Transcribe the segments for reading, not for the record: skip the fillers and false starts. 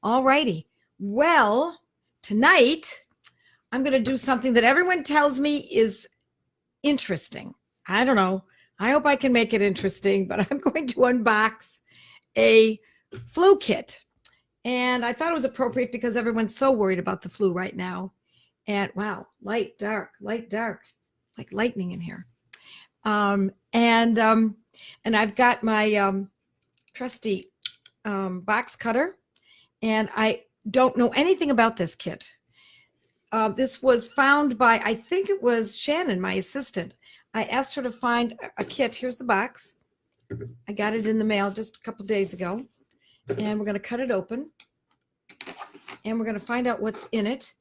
All righty. Well, tonight I'm going to do something that everyone tells me is interesting. I don't know. I hope I can make it interesting, but I'm going to unbox a flu kit. And I thought it was appropriate because everyone's so worried about the flu right now. And wow, light, dark, like lightning in here. And I've got my trusty box cutter, and I don't know anything about this kit. This was found by, I think it was Shannon, my assistant. I asked her to find a kit. Here's the box. I got it in the mail just a couple days ago. And we're going to cut it open. And we're going to find out what's in it.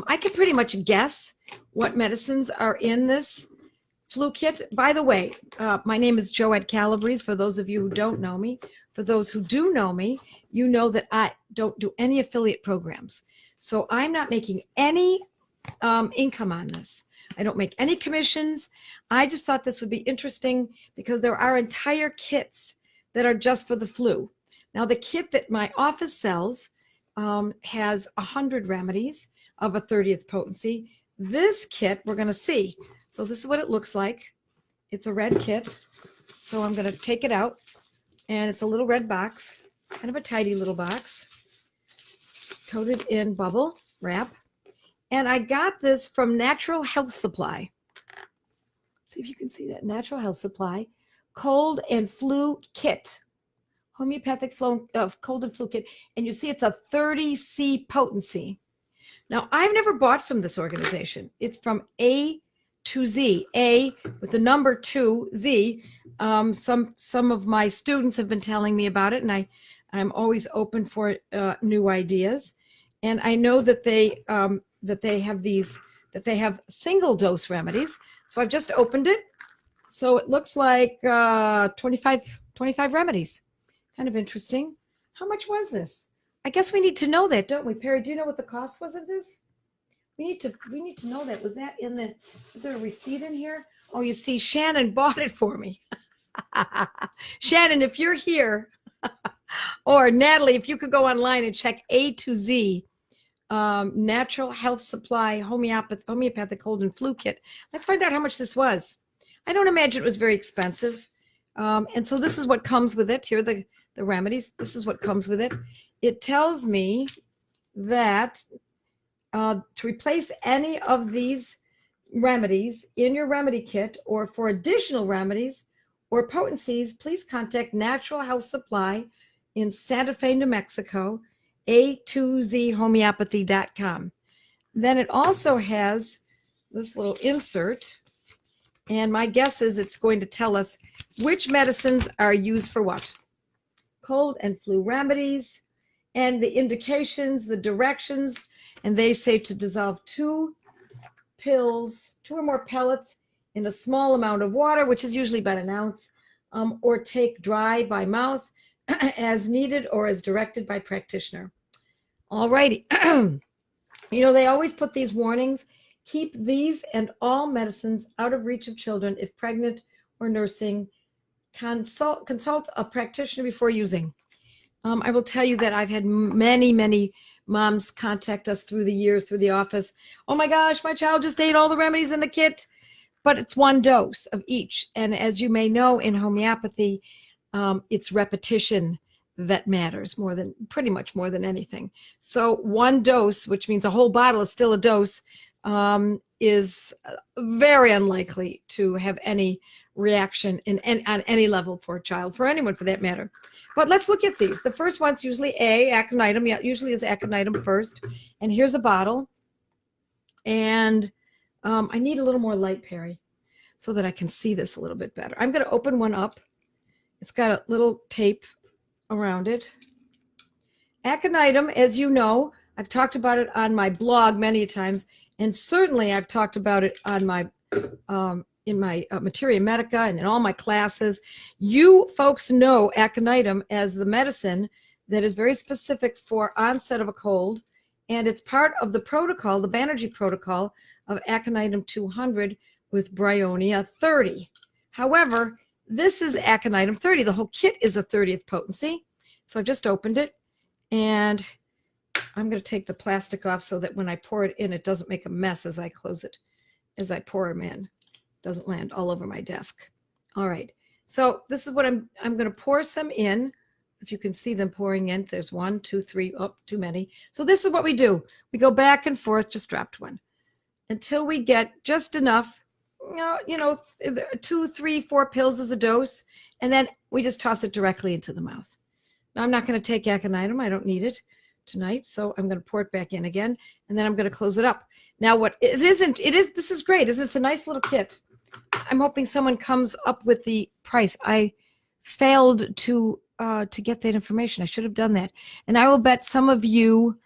I can pretty much guess what medicines are in this flu kit. By the way, my name is Joette Calabrese, for those of you who don't know me. For those who do know me, you know that I don't do any affiliate programs. So I'm not making any income on this. I don't make any commissions. I just thought this would be interesting because there are entire kits that are just for the flu. Now, the kit that my office sells has 100 remedies of a 30th potency. This kit, we're going to see. So this is what it looks like. It's a red kit. So I'm going to take it out. And it's a little red box, kind of a tidy little box, coated in bubble wrap. And I got this from Natural Health Supply. See if you can see that. Natural Health Supply, cold and flu kit. Homeopathic cold and flu kit. And you see it's a 30C potency. Now, I've never bought from this organization. It's from A2Z, A with the number 2Z. Some of my students have been telling me about it, and I'm always open for new ideas. And I know that they have single dose remedies. So I've just opened it. So it looks like 25 remedies. Kind of interesting. How much was this? I guess we need to know that, don't we, Perry? Do you know what the cost was of this? We need to know that. Was that in the? Is there a receipt in here? Oh, you see, Shannon bought it for me. Shannon, if you're here, or Natalie, if you could go online and check A2Z, Natural Health Supply homeopathic cold and flu kit. Let's find out how much this was. I don't imagine it was very expensive. And so this is what comes with it. Here are the remedies. This is what comes with it. It tells me that to replace any of these remedies in your remedy kit, or for additional remedies or potencies, please contact Natural Health Supply in Santa Fe, New Mexico, A2zhomeopathy.com. Then it also has this little insert, and my guess is it's going to tell us which medicines are used for what. Cold and flu remedies, and the indications, the directions, and they say to dissolve 2 pills, 2 or more pellets in a small amount of water, which is usually about an ounce, or take dry by mouth as needed or as directed by practitioner. All righty. You know, they always put these warnings. Keep these and all medicines out of reach of children if pregnant or nursing. Consult a practitioner before using. I will tell you that I've had many moms contact us through the years, through the office. Oh my gosh, my child just ate all the remedies in the kit. But it's 1 dose of each. And as you may know, in homeopathy, it's repetition that matters pretty much more than anything. So 1 dose, which means a whole bottle is still a dose, is very unlikely to have any reaction on any level for a child, for anyone for that matter. But let's look at these. The first one's usually Aconitum. Yeah, usually is Aconitum first. And here's a bottle. And I need a little more light, Perry, so that I can see this a little bit better. I'm going to open one up. It's got a little tape around it. Aconitum, as you know, I've talked about it on my blog many times, and certainly I've talked about it on my in my Materia Medica and in all my classes. You folks know Aconitum as the medicine that is very specific for onset of a cold, and it's part of the protocol, the Banerjee protocol of Aconitum 200 with Bryonia 30. However, this is Aconitum 30. The whole kit is a 30th potency. So I've just opened it, And I'm going to take the plastic off so that when I pour it in, it doesn't make a mess as I close it, as I pour them in. It doesn't land all over my desk. All right. So this is what I'm going to pour some in. If you can see them pouring in, there's 1, 2, 3, oh, too many. So this is what we do. We go back and forth, just dropped one, until we get just enough, 2, 3, 4 pills as a dose. And then we just toss it directly into the mouth. Now, I'm not going to take Aconitum. I don't need it tonight. So I'm going to pour it back in again, and then I'm going to close it up. Now, this is great, isn't it? It's a nice little kit. I'm hoping someone comes up with the price. I failed to get that information. I should have done that. And I will bet some of you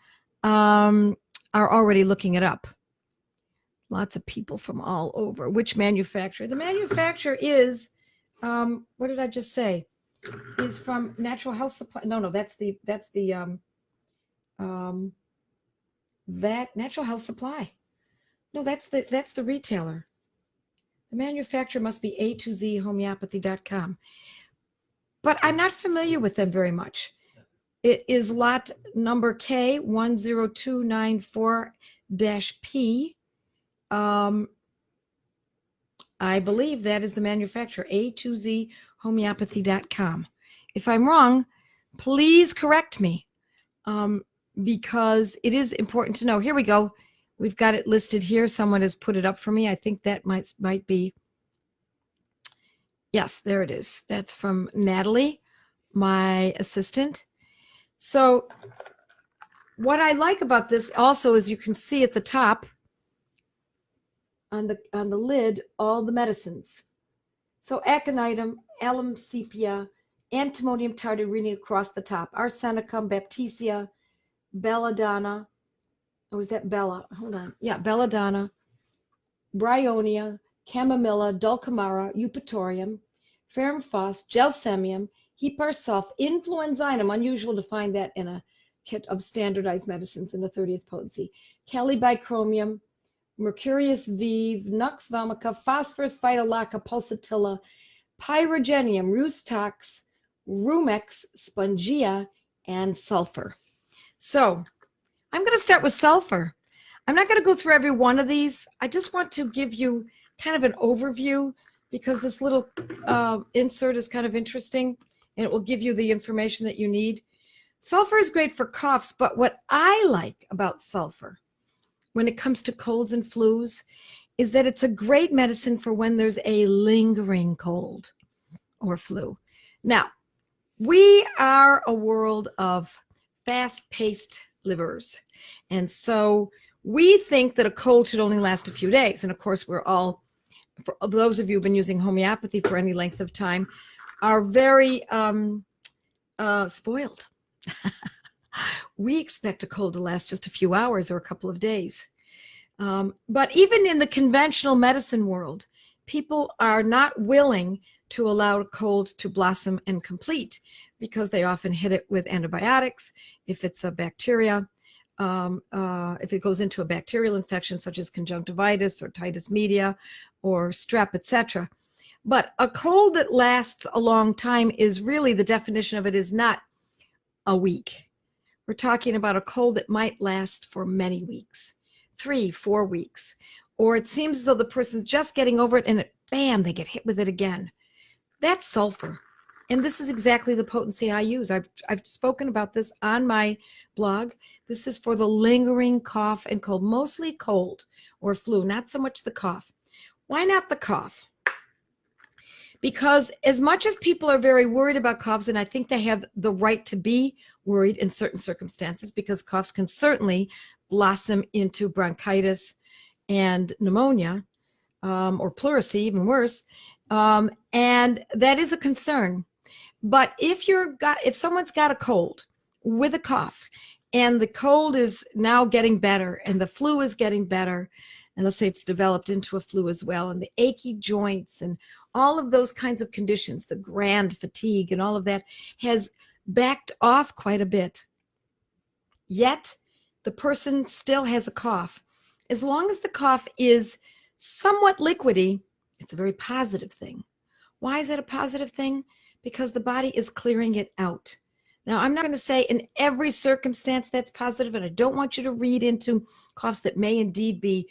are already looking it up. Lots of people from all over. Which manufacturer? The manufacturer is, what did I just say? Is from Natural Health Supply. No, that's the Natural Health Supply. No, that's the retailer. The manufacturer must be A2Z homeopathy.com. But I'm not familiar with them very much. It is lot number K10294-P. I believe that is the manufacturer, A2Z homeopathy.com. If I'm wrong, please correct me, because it is important to know. Here we go. We've got it listed here. Someone has put it up for me. I think that might be. Yes, there it is. That's from Natalie, my assistant. So what I like about this also is you can see at the top on the lid all the medicines. So Aconitum, Allium, sepia, Antimonium, tartarini across the top, Arsenicum, Baptisia, Belladonna. Oh, is that Bella? Hold on. Yeah, Belladonna, Bryonia, Chamomilla, Dulcamara, Eupatorium, Ferrum, phos, Gelsemium, Hepar, sulph, Influenzinum. Unusual to find that in a kit of standardized medicines in the 30th potency. Bichromicum, Mercurius, Nux, vomica, Phosphorus, Phytolacca, Pulsatilla, Pyrogenium, Rhus, Rumex, spongia, and sulfur. So I'm going to start with sulfur. I'm not going to go through every one of these. I just want to give you kind of an overview because this little insert is kind of interesting and it will give you the information that you need. Sulfur is great for coughs, but what I like about sulfur when it comes to colds and flus is that it's a great medicine for when there's a lingering cold or flu. Now, we are a world of fast-paced livers. And so we think that a cold should only last a few days. And of course, we're all, for those of you who've been using homeopathy for any length of time, are very spoiled. We expect a cold to last just a few hours or a couple of days. But even in the conventional medicine world, people are not willing to allow a cold to blossom and complete because they often hit it with antibiotics. If it's a bacteria, if it goes into a bacterial infection such as conjunctivitis or otitis media or strep, etc. But a cold that lasts a long time is really, the definition of it is not a week. We're talking about a cold that might last for many weeks, 3-4 weeks, or it seems as though the person's just getting over it and bam, they get hit with it again. That's sulfur. And this is exactly the potency I use. I've spoken about this on my blog. This is for the lingering cough and cold, mostly cold or flu, not so much the cough. Why not the cough? Because as much as people are very worried about coughs, and I think they have the right to be worried in certain circumstances, because coughs can certainly blossom into bronchitis and pneumonia, or pleurisy, even worse, and that is a concern. But if someone's got a cold with a cough, and the cold is now getting better, and the flu is getting better, and let's say it's developed into a flu as well, and the achy joints and all of those kinds of conditions, the grand fatigue and all of that has backed off quite a bit. Yet the person still has a cough. As long as the cough is somewhat liquidy, it's a very positive thing. Why is it a positive thing? Because the body is clearing it out. Now, I'm not going to say in every circumstance that's positive, and I don't want you to read into coughs that may indeed be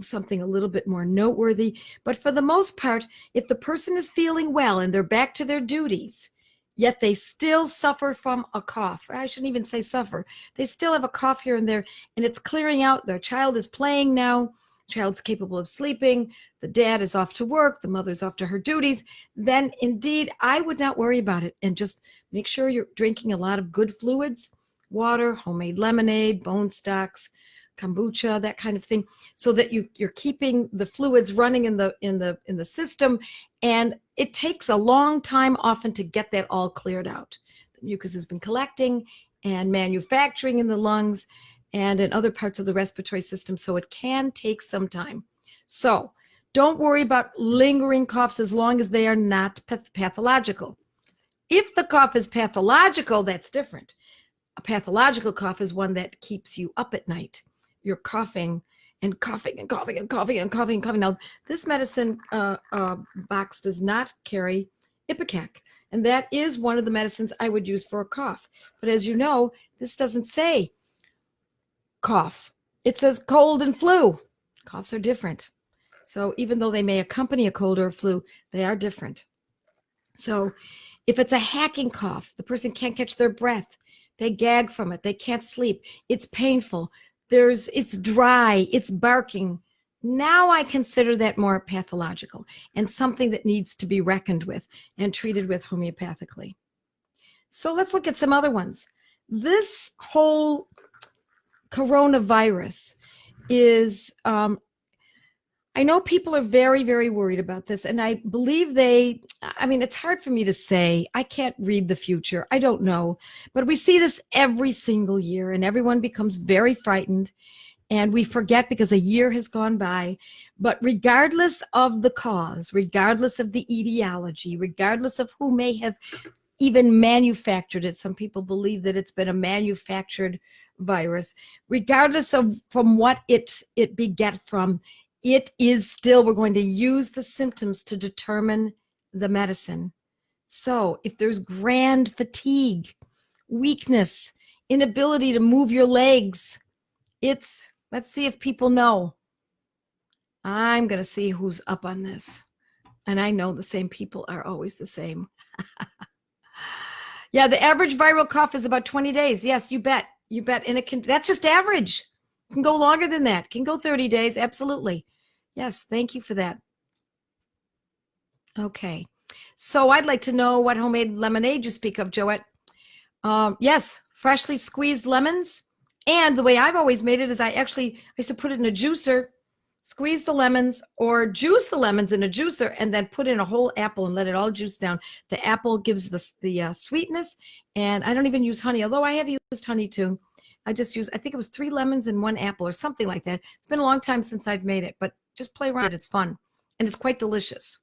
something a little bit more noteworthy. But for the most part, if the person is feeling well and they're back to their duties, yet they still suffer from a cough, or I shouldn't even say suffer, they still have a cough here and there, and it's clearing out, their child is playing now, child's capable of sleeping, the dad is off to work, the mother's off to her duties, then indeed I would not worry about it, and just make sure you're drinking a lot of good fluids, water, homemade lemonade, bone stocks, kombucha, that kind of thing, so that you're keeping the fluids running in the system. And it takes a long time often to get that all cleared out. The mucus has been collecting and manufacturing in the lungs and in other parts of the respiratory system, so it can take some time. So don't worry about lingering coughs as long as they are not pathological. If the cough is pathological, that's different. A pathological cough is one that keeps you up at night. You're coughing and coughing and coughing and coughing and coughing and coughing. Now, this medicine box does not carry Ipecac, and that is one of the medicines I would use for a cough. But as you know, this doesn't say cough. It says cold and flu. Coughs are different. So even though they may accompany a cold or a flu, they are different. So if it's a hacking cough, the person can't catch their breath, they gag from it, they can't sleep, it's painful, it's dry, it's barking. Now I consider that more pathological and something that needs to be reckoned with and treated with homeopathically. So let's look at some other ones. This whole coronavirus is, I know people are very, very worried about this, and I believe it's hard for me to say. I can't read the future. I don't know. But we see this every single year, and everyone becomes very frightened, and we forget because a year has gone by. But regardless of the cause, regardless of the etiology, regardless of who may have even manufactured it, some people believe that it's been a manufactured virus, regardless of from what it beget from, it is still, we're going to use the symptoms to determine the medicine. So if there's grand fatigue, weakness, inability to move your legs, let's see if people know. I'm going to see who's up on this. And I know the same people are always the same. Yeah, the average viral cough is about 20 days. Yes, you bet. You bet. And that's just average. It can go longer than that. It can go 30 days. Absolutely. Yes, thank you for that. Okay, so I'd like to know what homemade lemonade you speak of, Joette. Yes, freshly squeezed lemons. And the way I've always made it is I used to put it in a juicer, squeeze the lemons or juice the lemons in a juicer, and then put in a whole apple and let it all juice down. The apple gives the sweetness, and I don't even use honey, although I have used honey too. I think it was 3 lemons and 1 apple or something like that. It's been a long time since I've made it, but just play around. It's fun, and it's quite delicious.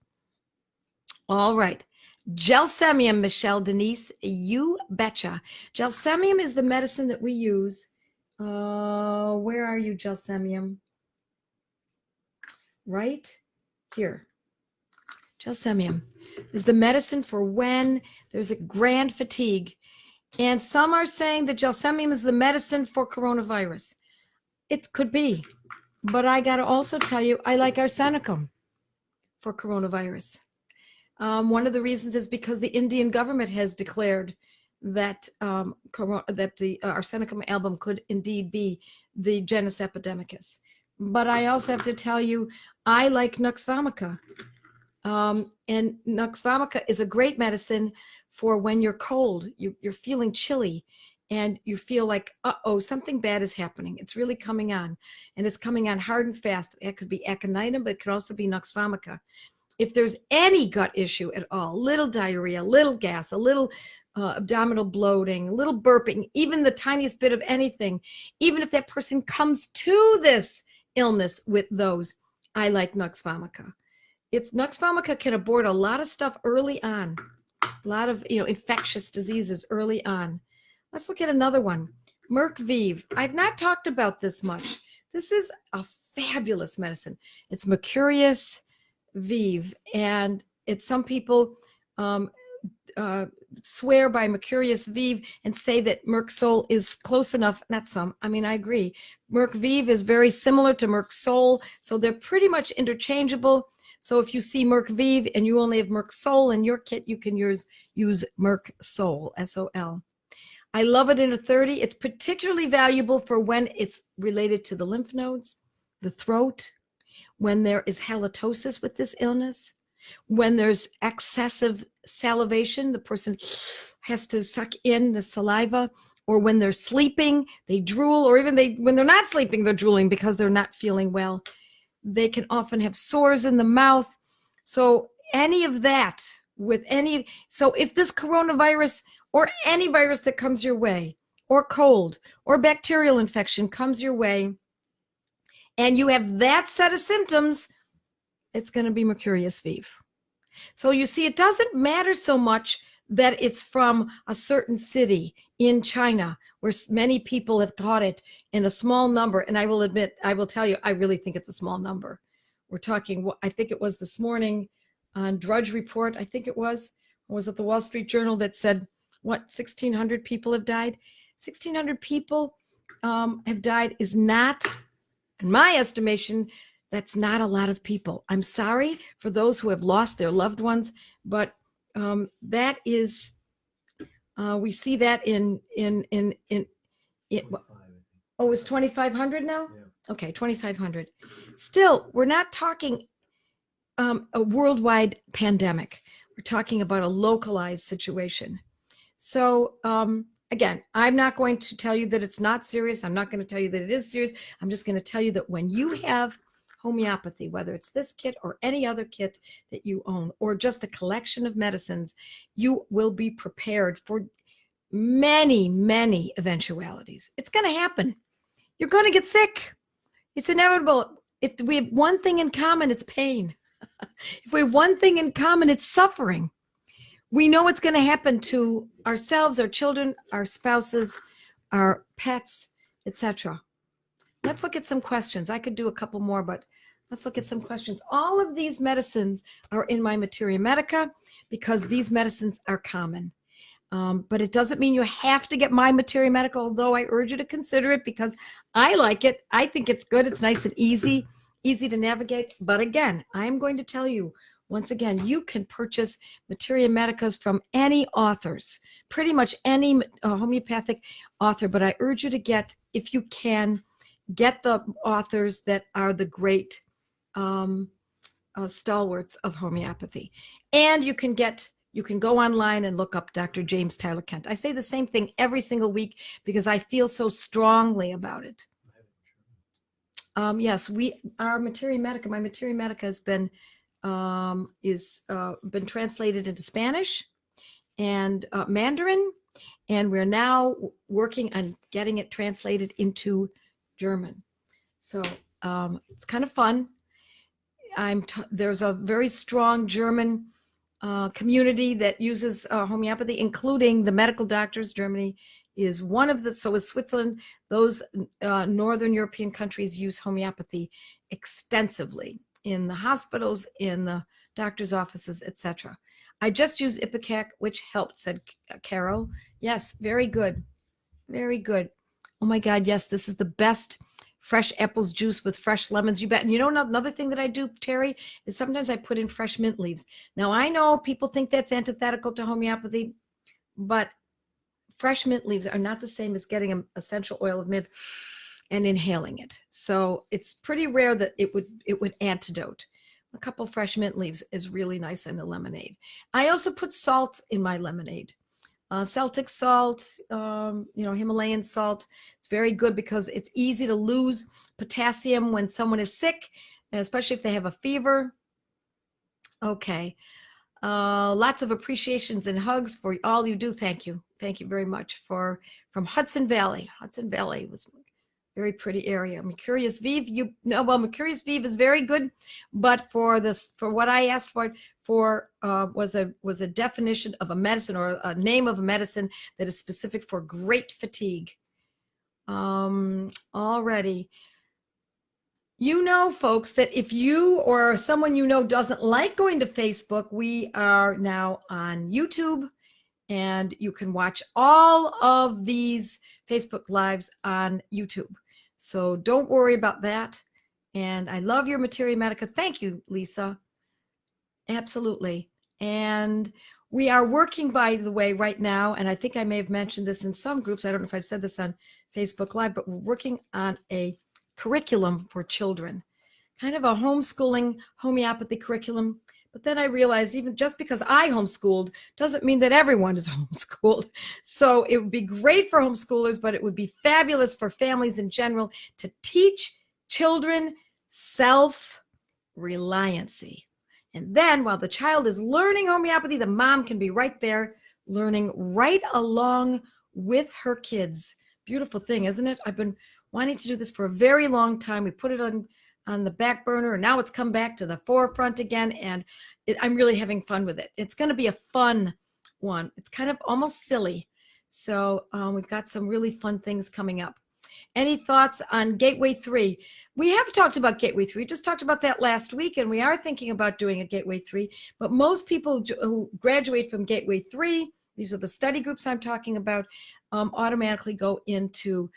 All right. Gelsemium, Michelle Denise, you betcha. Gelsemium is the medicine that we use. Where are you, Gelsemium? Right here. Gelsemium is the medicine for when there's a grand fatigue. And some are saying that Gelsemium is the medicine for coronavirus. It could be. But I got to also tell you, I like Arsenicum for coronavirus. One of the reasons is because the Indian government has declared that the Arsenicum album could indeed be the genus epidemicus. But I also have to tell you, I like Nux vomica. And Nux vomica is a great medicine for when you're cold, you're feeling chilly, and you feel like, something bad is happening. It's really coming on, and it's coming on hard and fast. It could be Aconitum, but it could also be Nux vomica. If there's any gut issue at all, little diarrhea, little gas, a little abdominal bloating, a little burping, even the tiniest bit of anything, even if that person comes to this illness with those, I like Nux vomica. Nux vomica can abort a lot of stuff early on, a lot of infectious diseases early on. Let's look at another one. Merc Vive. I've not talked about this much. This is a fabulous medicine. It's Mercurius Vive, and it's some people swear by Mercurius Vive and say that Merc Sol is close enough. Not some, I mean, I agree. Merc Vive is very similar to Merc Sol, so they're pretty much interchangeable. So if you see Merc Vive and you only have Merc Sol in your kit, you can use Merc Sol, S-O-L. I love it in a 30. It's particularly valuable for when it's related to the lymph nodes, the throat, when there is halitosis with this illness, when there's excessive salivation, the person has to suck in the saliva, or when they're sleeping, they drool, or even when they're not sleeping, they're drooling because they're not feeling well. They can often have sores in the mouth. So any of that so if this coronavirus or any virus that comes your way, or cold or bacterial infection comes your way, and you have that set of symptoms, it's going to be Mercurius Vive. So you see, it doesn't matter so much that it's from a certain city in China where many people have caught it in a small number. And I will tell you, I really think it's a small number. We're talking, I think it was this morning on Drudge Report, I think it was it the Wall Street Journal that said, 1,600 people have died? 1,600 people have died is not, in my estimation, that's not a lot of people. I'm sorry for those who have lost their loved ones, but that is, we see that in it's 2,500 now? Yeah. Okay, 2,500. Still, we're not talking a worldwide pandemic. We're talking about a localized situation. So again, I'm not going to tell you that it's not serious. I'm not going to tell you that it is serious. I'm just going to tell you that when you have homeopathy, whether it's this kit or any other kit that you own, or just a collection of medicines, you will be prepared for many, many eventualities. It's going to happen. You're going to get sick. It's inevitable. If we have one thing in common, it's pain. If we have one thing in common, it's suffering. We know it's going to happen to ourselves, our children, our spouses, our pets, etc. Let's look at some questions. I could do a couple more, but let's look at some questions. All of these medicines are in my Materia Medica because these medicines are common. But it doesn't mean you have to get my Materia Medica, although I urge you to consider it because I like it. I think it's good. It's nice and easy to navigate. But again, I'm going to tell you, once again, you can purchase Materia Medicas from any authors, pretty much any homeopathic author. But I urge you to get, if you can, get the authors that are the great stalwarts of homeopathy. And you can go online and look up Dr. James Tyler Kent. I say the same thing every single week because I feel so strongly about it. Yes, our Materia Medica, my Materia Medica has been been translated into Spanish and Mandarin, and we're now working on getting it translated into German. So it's kind of fun. There's a very strong German community that uses homeopathy, including the medical doctors. Germany is one of the, so is Switzerland. Those Northern European countries use homeopathy extensively in the hospitals, in the doctor's offices, etc. I just use Ipecac, which helped, said Carol. Yes, very good. Very good. Oh my God, yes, this is the best fresh apples juice with fresh lemons, you bet. And you know, another thing that I do, Terry, is sometimes I put in fresh mint leaves. Now, I know people think that's antithetical to homeopathy, but fresh mint leaves are not the same as getting an essential oil of mint and inhaling it. So it's pretty rare that it would antidote. A couple fresh mint leaves is really nice in a lemonade. I also put salt in my lemonade. Celtic salt, Himalayan salt. It's very good because it's easy to lose potassium when someone is sick, especially if they have a fever. Okay. Lots of appreciations and hugs for all you do. Thank you. Thank you very much. From Hudson Valley. Hudson Valley was a very pretty area. Mercurius Vive, Mercurius Vive is very good, but for what I asked for was a definition of a medicine or a name of a medicine that is specific for great fatigue. Already. You know, folks, that if you or someone you know doesn't like going to Facebook, we are now on YouTube And you can watch all of these Facebook Lives on YouTube. So don't worry about that. And I love your Materia Medica. Thank you, Lisa. Absolutely. And we are working, by the way, right now, and I think I may have mentioned this in some groups. I don't know if I've said this on Facebook Live, but we're working on a curriculum for children, kind of a homeschooling homeopathy curriculum. But then I realized even just because I homeschooled doesn't mean that everyone is homeschooled. So it would be great for homeschoolers, but it would be fabulous for families in general to teach children self-reliancy. And then while the child is learning homeopathy, the mom can be right there learning right along with her kids. Beautiful thing, isn't it? I've been wanting to do this for a very long time. We put it on the back burner, and now it's come back to the forefront again, and I'm really having fun with it. It's going to be a fun one. It's kind of almost silly. So we've got some really fun things coming up. Any thoughts on Gateway 3? We have talked about Gateway 3. We just talked about that last week, and we are thinking about doing a Gateway 3. But most people who graduate from Gateway 3, these are the study groups I'm talking about, automatically go into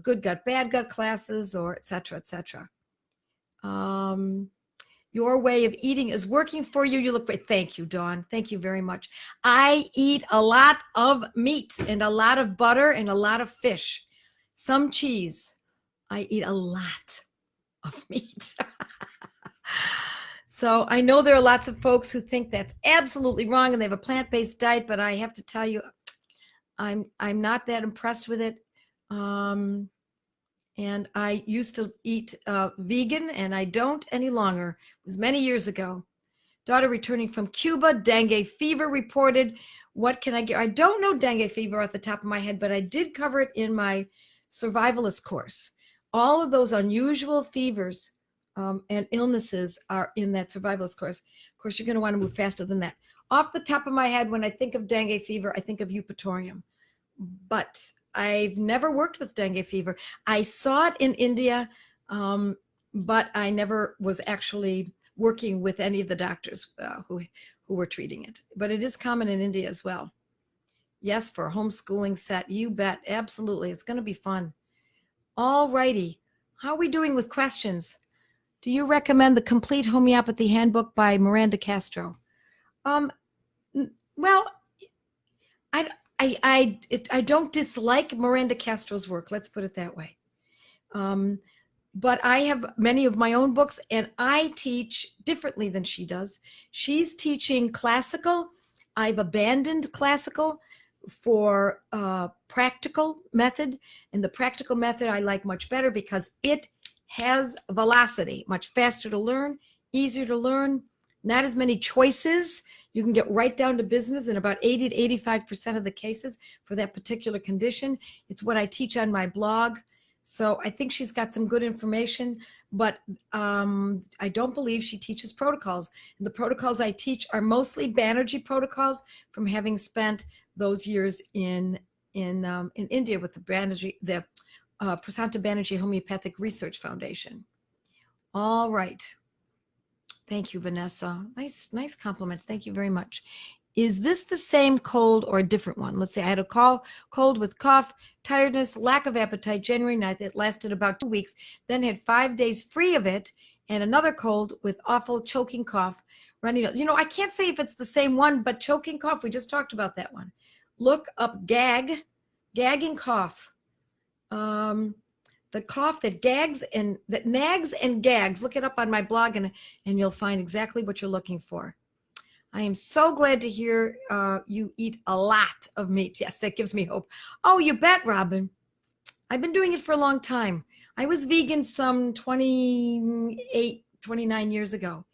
good gut, bad gut classes, or et cetera, et cetera. Your way of eating is working for you. You look great. Thank you, Dawn. Thank you very much. I eat a lot of meat and a lot of butter and a lot of fish, some cheese. I eat a lot of meat. So I know there are lots of folks who think that's absolutely wrong and they have a plant-based diet, but I have to tell you, I'm not that impressed with it. And I used to eat vegan, and I don't any longer. It was many years ago. Daughter returning from Cuba, dengue fever reported. What can I get? I don't know dengue fever off the top of my head, but I did cover it in my survivalist course. All of those unusual fevers and illnesses are in that survivalist course. Of course, you're going to want to move faster than that. Off the top of my head, when I think of dengue fever, I think of Eupatorium. But I've never worked with dengue fever. I saw it in India, but I never was actually working with any of the doctors who were treating it. But it is common in India as well. Yes, for a homeschooling set, you bet. Absolutely. It's going to be fun. All righty. How are we doing with questions? Do you recommend the Complete Homeopathy Handbook by Miranda Castro? Well, I don't dislike Miranda Castro's work. Let's put it that way. But I have many of my own books, and I teach differently than she does. She's teaching classical. I've abandoned classical for practical method, and the practical method I like much better because it has velocity, much faster to learn, easier to learn, not as many choices. You can get right down to business in about 80 to 85% of the cases for that particular condition. It's what I teach on my blog. So I think she's got some good information, but I don't believe she teaches protocols. And the protocols I teach are mostly Banerjee protocols from having spent those years in India with the Banerjee, the Prasanta Banerjee Homeopathic Research Foundation. All right. Thank you, Vanessa. Nice compliments. Thank you very much. Is this the same cold or a different one? Let's say I had a cold with cough, tiredness, lack of appetite, January 9th. It lasted about 2 weeks, then had 5 days free of it, and another cold with awful choking cough, running. You know, I can't say if it's the same one, but choking cough, we just talked about that one. Look up gagging cough. The cough that gags and that nags and gags. Look it up on my blog, and you'll find exactly what you're looking for. I am so glad to hear you eat a lot of meat. Yes, that gives me hope. Oh, you bet, Robin. I've been doing it for a long time. I was vegan some 28, 29 years ago,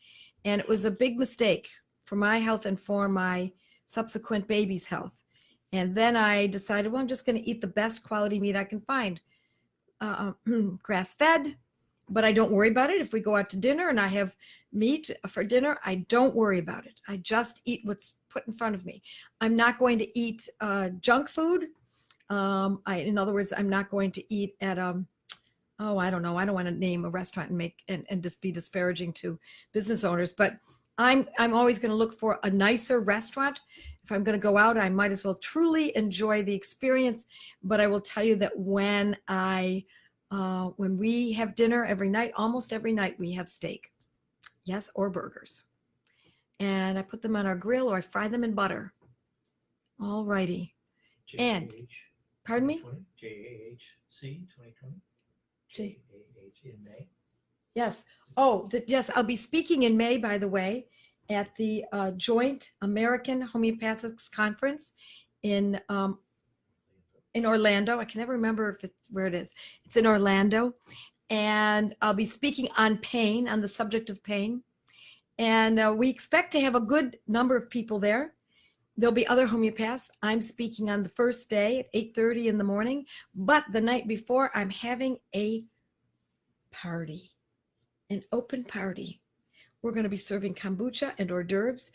and it was a big mistake for my health and for my subsequent baby's health. And then I decided, well, I'm just going to eat the best quality meat I can find. Grass-fed, but I don't worry about it. If we go out to dinner and I have meat for dinner, I don't worry about it. I just eat what's put in front of me. I'm not going to eat junk food. In other words, I'm not going to eat at I don't know. I don't want to name a restaurant and just be disparaging to business owners, but I'm always going to look for a nicer restaurant. If I'm going to go out, I might as well truly enjoy the experience. But I will tell you that when we have dinner every night, almost every night, we have steak. Yes, or burgers. And I put them on our grill or I fry them in butter. All righty. And, pardon me? JAHC 2020. JAH in May. Yes. Oh, yes. I'll be speaking in May, by the way, at the Joint American Homeopathics Conference in Orlando. I can never remember if it's where it is. It's in Orlando. And I'll be speaking on pain, on the subject of pain. And we expect to have a good number of people there. There'll be other homeopaths. I'm speaking on the first day at 8:30 in the morning. But the night before, I'm having a party, an open party. We're going to be serving kombucha and hors d'oeuvres.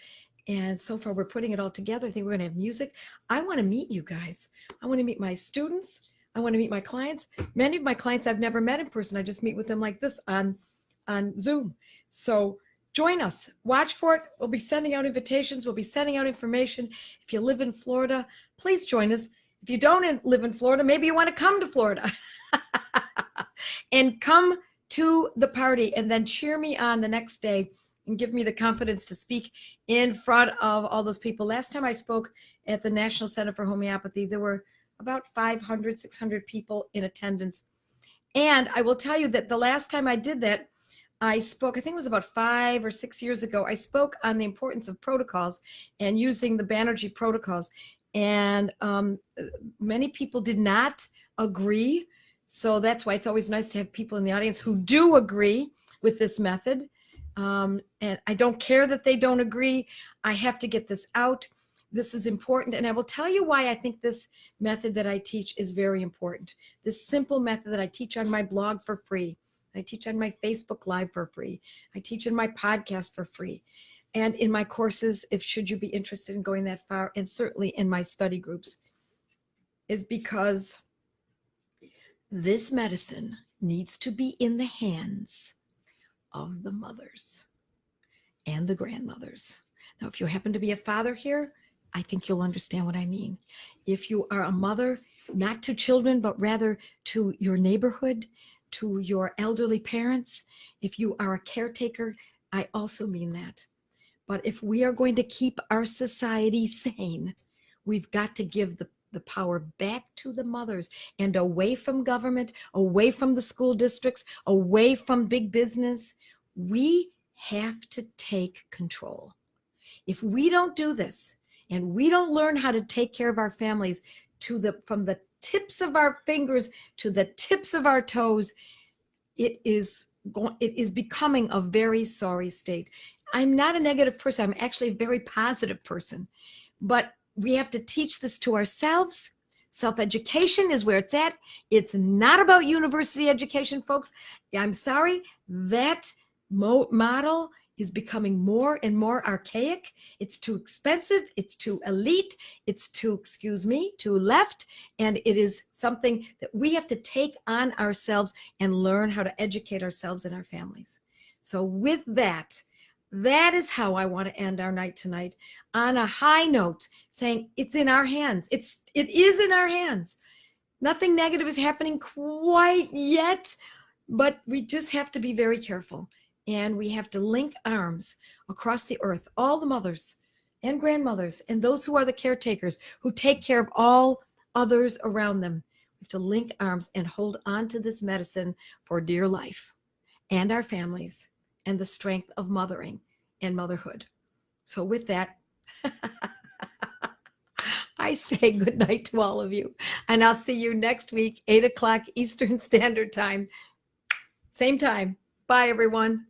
And so far, we're putting it all together. I think we're going to have music. I want to meet you guys. I want to meet my students. I want to meet my clients. Many of my clients I've never met in person. I just meet with them like this on Zoom. So join us. Watch for it. We'll be sending out invitations. We'll be sending out information. If you live in Florida, please join us. If you don't live in Florida, maybe you want to come to Florida and come to the party and then cheer me on the next day and give me the confidence to speak in front of all those people. Last time I spoke at the National Center for Homeopathy, there were about 500, 600 people in attendance. And I will tell you that the last time I did that, I spoke, I think it was about 5 or 6 years ago, I spoke on the importance of protocols and using the Banerjee protocols. And many people did not agree. So that's why it's always nice to have people in the audience who do agree with this method. And I don't care that they don't agree. I have to get this out. This is important. And I will tell you why I think this method that I teach is very important. This simple method that I teach on my blog for free. I teach on my Facebook Live for free. I teach in my podcast for free. And in my courses, should you be interested in going that far, and certainly in my study groups, is because this medicine needs to be in the hands of the mothers and the grandmothers. Now, if you happen to be a father here, I think you'll understand what I mean. If you are a mother, not to children, but rather to your neighborhood, to your elderly parents, if you are a caretaker, I also mean that. But if we are going to keep our society sane, we've got to give the power back to the mothers and away from government, away from the school districts, away from big business. We have to take control. If we don't do this and we don't learn how to take care of our families from the tips of our fingers to the tips of our toes, it is becoming a very sorry state. I'm not a negative person. I'm actually a very positive person. But we have to teach this to ourselves. Self-education is where it's at. It's not about university education, folks. I'm sorry. That model is becoming more and more archaic. It's too expensive. It's too elite. It's too, too left. And it is something that we have to take on ourselves and learn how to educate ourselves and our families. So with that is how I want to end our night tonight, on a high note, saying it's in our hands. It is in our hands. Nothing negative is happening quite yet, but we just have to be very careful. And we have to link arms across the earth, all the mothers and grandmothers and those who are the caretakers who take care of all others around them. We have to link arms and hold on to this medicine for dear life and our families and the strength of mothering and motherhood. So with that, I say good night to all of you. And I'll see you next week, 8 o'clock Eastern Standard Time. Same time. Bye, everyone.